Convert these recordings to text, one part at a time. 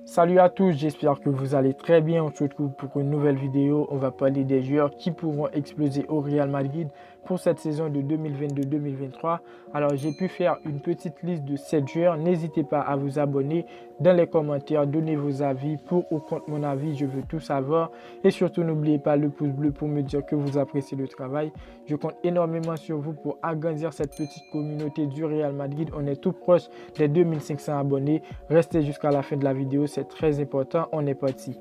Salut à tous, j'espère que vous allez très bien. On se retrouve pour une nouvelle vidéo. On va parler des joueurs qui pourront exploser au Real Madrid pour cette saison de 2022-2023. Alors, j'ai pu faire une petite liste de 7 joueurs. N'hésitez pas à vous abonner dans les commentaires, donnez vos avis. Pour ou contre mon avis, je veux tout savoir. Et surtout, n'oubliez pas le pouce bleu pour me dire que vous appréciez le travail. Je compte énormément sur vous pour agrandir cette petite communauté du Real Madrid. On est tout proche des 2500 abonnés. Restez jusqu'à la fin de la vidéo, c'est très important. On est parti.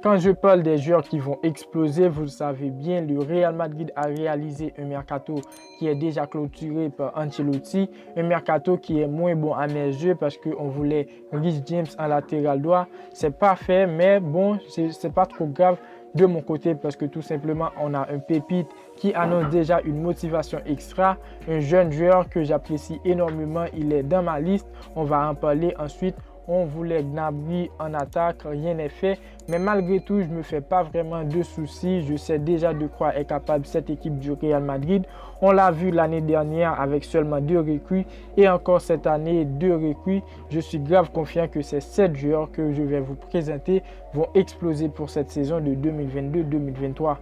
Quand je parle des joueurs qui vont exploser, vous le savez bien, le Real Madrid a réalisé un mercato qui est déjà clôturé par Ancelotti. Un mercato qui est moins bon à mes yeux parce qu'on voulait Reece James en latéral droit. C'est parfait, mais bon, c'est pas trop grave de mon côté parce que tout simplement, on a un pépite qui annonce déjà une motivation extra. Un jeune joueur que j'apprécie énormément, il est dans ma liste. On va en parler ensuite. On voulait Gnabry en attaque, rien n'est fait. Mais malgré tout, je ne me fais pas vraiment de soucis. Je sais déjà de quoi est capable cette équipe du Real Madrid. On l'a vu l'année dernière avec seulement 2 recrues et encore cette année 2 recrues. Je suis grave confiant que ces 7 joueurs que je vais vous présenter vont exploser pour cette saison de 2022-2023.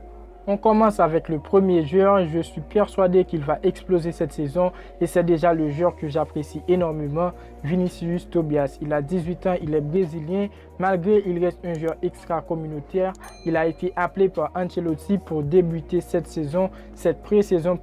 On commence avec le premier joueur. Je suis persuadé qu'il va exploser cette saison et c'est déjà le joueur que j'apprécie énormément, Vinicius Tobias. Il a 18 ans, il est brésilien. Malgré qu'il reste un joueur extra-communautaire, il a été appelé par Ancelotti pour débuter cette pré-saison,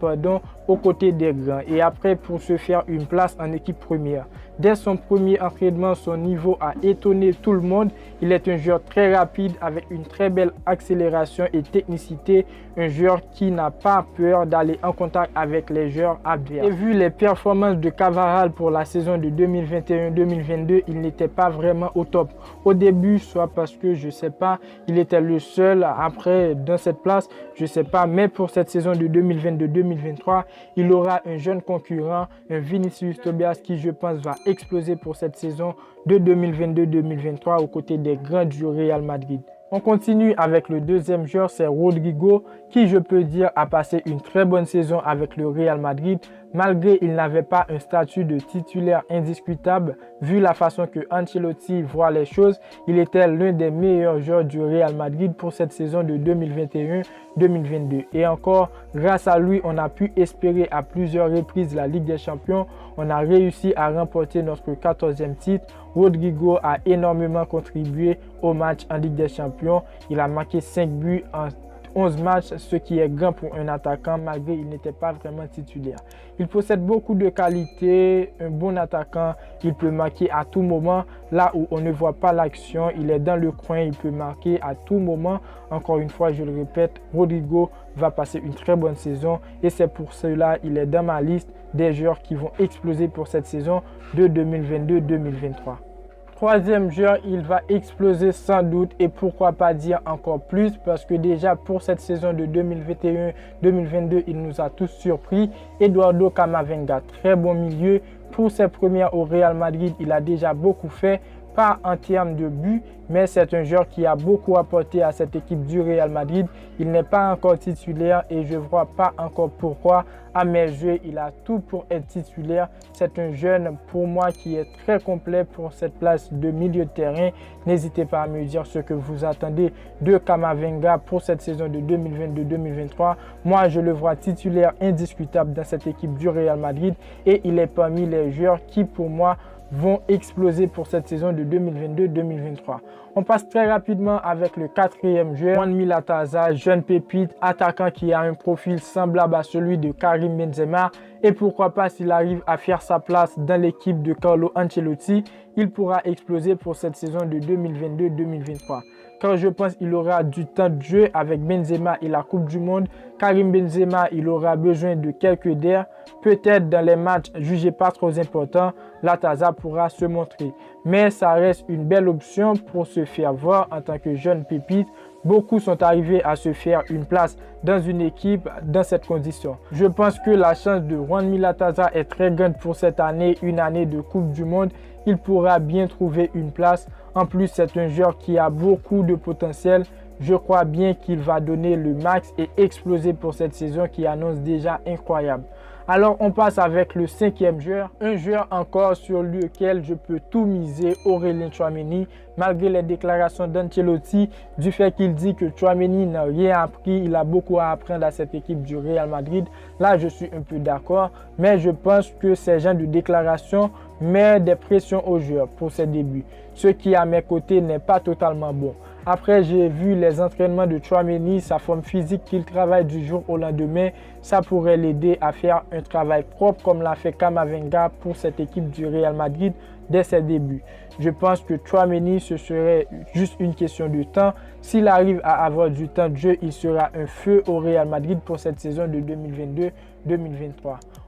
aux côtés des grands et après pour se faire une place en équipe première. Dès son premier entraînement, son niveau a étonné tout le monde. Il est un joueur très rapide avec une très belle accélération et technicité. Un joueur qui n'a pas peur d'aller en contact avec les joueurs adverses. Et vu les performances de Cavaral pour la saison de 2021-2022, il n'était pas vraiment au top. Au début, soit parce que je ne sais pas, il était le seul après dans cette place, je ne sais pas. Mais pour cette saison de 2022-2023, il aura un jeune concurrent, un Vinicius Tobias qui je pense va exploser pour cette saison de 2022-2023 aux côtés des grands du Real Madrid. On continue avec le deuxième joueur, c'est Rodrygo, qui je peux dire a passé une très bonne saison avec le Real Madrid. Malgré qu'il n'avait pas un statut de titulaire indiscutable, vu la façon que Ancelotti voit les choses, il était l'un des meilleurs joueurs du Real Madrid pour cette saison de 2021-2022. Et encore, grâce à lui, on a pu espérer à plusieurs reprises la Ligue des Champions. On a réussi à remporter notre 14e titre. Rodrygo a énormément contribué au match en Ligue des Champions. Il a marqué 5 buts en 11 matchs, ce qui est grand pour un attaquant malgré qu'il n'était pas vraiment titulaire. Il possède beaucoup de qualités, un bon attaquant, il peut marquer à tout moment. Là où on ne voit pas l'action, il est dans le coin, il peut marquer à tout moment. Encore une fois, je le répète, Rodrygo va passer une très bonne saison et c'est pour cela qu'il est dans ma liste des joueurs qui vont exploser pour cette saison de 2022-2023. Troisième joueur, il va exploser sans doute et pourquoi pas dire encore plus parce que déjà pour cette saison de 2021-2022, il nous a tous surpris. Eduardo Camavinga, très bon milieu. Pour ses premières au Real Madrid, il a déjà beaucoup fait. Pas en termes de but, mais c'est un joueur qui a beaucoup apporté à cette équipe du Real Madrid. Il n'est pas encore titulaire et je ne vois pas encore pourquoi. À mes yeux, il a tout pour être titulaire. C'est un jeune pour moi qui est très complet pour cette place de milieu de terrain. N'hésitez pas à me dire ce que vous attendez de Camavinga pour cette saison de 2022-2023. Moi, je le vois titulaire indiscutable dans cette équipe du Real Madrid et il est parmi les joueurs qui pour moi vont exploser pour cette saison de 2022-2023. On passe très rapidement avec le quatrième joueur, Juan Milataza, jeune pépite, attaquant qui a un profil semblable à celui de Karim Benzema. Et pourquoi pas s'il arrive à faire sa place dans l'équipe de Carlo Ancelotti, il pourra exploser pour cette saison de 2022-2023. Quand je pense qu'il aura du temps de jeu avec Benzema et la Coupe du Monde, Karim Benzema, il aura besoin de quelques d'air. Peut-être dans les matchs jugés pas trop importants, Lataza pourra se montrer. Mais ça reste une belle option pour se faire voir en tant que jeune pépite. Beaucoup sont arrivés à se faire une place dans une équipe dans cette condition. Je pense que la chance de Juan Milataza est très grande pour cette année, une année de Coupe du Monde. Il pourra bien trouver une place. En plus, c'est un joueur qui a beaucoup de potentiel. Je crois bien qu'il va donner le max et exploser pour cette saison qui annonce déjà incroyable. Alors on passe avec le 5e joueur, un joueur encore sur lequel je peux tout miser, Aurélien Tchouaméni, malgré les déclarations d'Ancelotti du fait qu'il dit que Tchouaméni n'a rien appris, il a beaucoup à apprendre à cette équipe du Real Madrid. Là je suis un peu d'accord, mais je pense que ces genres de déclarations mettent des pressions aux joueurs pour ses débuts, ce qui à mes côtés n'est pas totalement bon. Après, j'ai vu les entraînements de Tchouaméni, sa forme physique qu'il travaille du jour au lendemain. Ça pourrait l'aider à faire un travail propre comme l'a fait Camavinga pour cette équipe du Real Madrid dès ses débuts. Je pense que Tchouaméni, ce serait juste une question de temps. S'il arrive à avoir du temps de jeu, il sera un feu au Real Madrid pour cette saison de 2022-2023.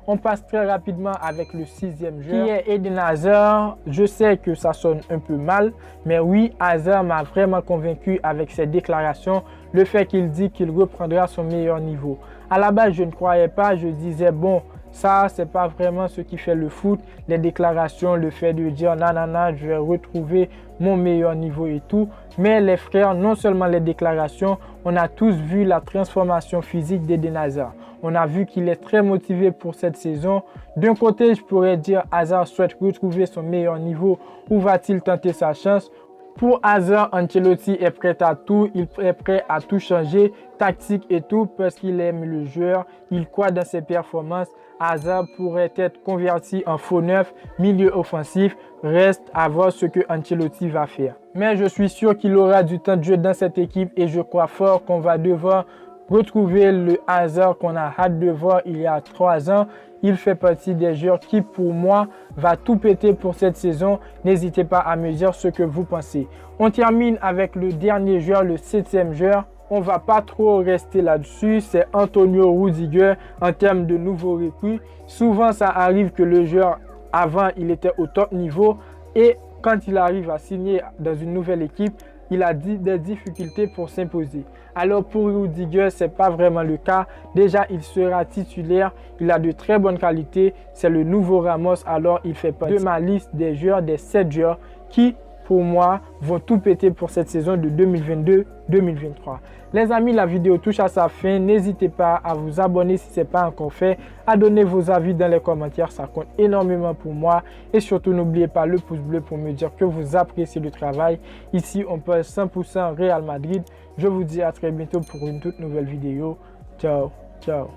On passe très rapidement avec le 6e joueur qui est Eden Hazard. Je sais que ça sonne un peu mal, mais oui, Hazard m'a vraiment convaincu avec ses déclarations, le fait qu'il dit qu'il reprendra son meilleur niveau. À la base, je ne croyais pas, je disais bon, ça, c'est pas vraiment ce qui fait le foot, les déclarations, le fait de dire nanana, je vais retrouver mon meilleur niveau et tout. Mais les frères, non seulement les déclarations, on a tous vu la transformation physique d'Eden Hazard. On a vu qu'il est très motivé pour cette saison. D'un côté, je pourrais dire Hazard souhaite retrouver son meilleur niveau. Où va-t-il tenter sa chance? Pour Hazard, Ancelotti est prêt à tout. Il est prêt à tout changer, tactique et tout, parce qu'il aime le joueur. Il croit dans ses performances. Hazard pourrait être converti en faux neuf, milieu offensif. Reste à voir ce que Ancelotti va faire. Mais je suis sûr qu'il aura du temps de jeu dans cette équipe et je crois fort qu'on va devoir retrouver le Hazard qu'on a hâte de voir il y a 3 ans. Il fait partie des joueurs qui, pour moi, va tout péter pour cette saison. N'hésitez pas à me dire ce que vous pensez. On termine avec le dernier joueur, le 7e joueur. On ne va pas trop rester là-dessus. C'est Antonio Rudiger en termes de nouveaux recrues. Souvent, ça arrive que le joueur, avant, il était au top niveau. Et quand il arrive à signer dans une nouvelle équipe, il a des difficultés pour s'imposer. Alors pour Rudiger, ce n'est pas vraiment le cas. Déjà, il sera titulaire. Il a de très bonnes qualités. C'est le nouveau Ramos. Alors, il fait partie de ma liste des joueurs, des 7 joueurs qui, pour moi, vont tout péter pour cette saison de 2022-2023. Les amis, la vidéo touche à sa fin. N'hésitez pas à vous abonner si ce n'est pas encore fait, à donner vos avis dans les commentaires. Ça compte énormément pour moi. Et surtout, n'oubliez pas le pouce bleu pour me dire que vous appréciez le travail. Ici, on parle 100% Real Madrid. Je vous dis à très bientôt pour une toute nouvelle vidéo. Ciao, ciao.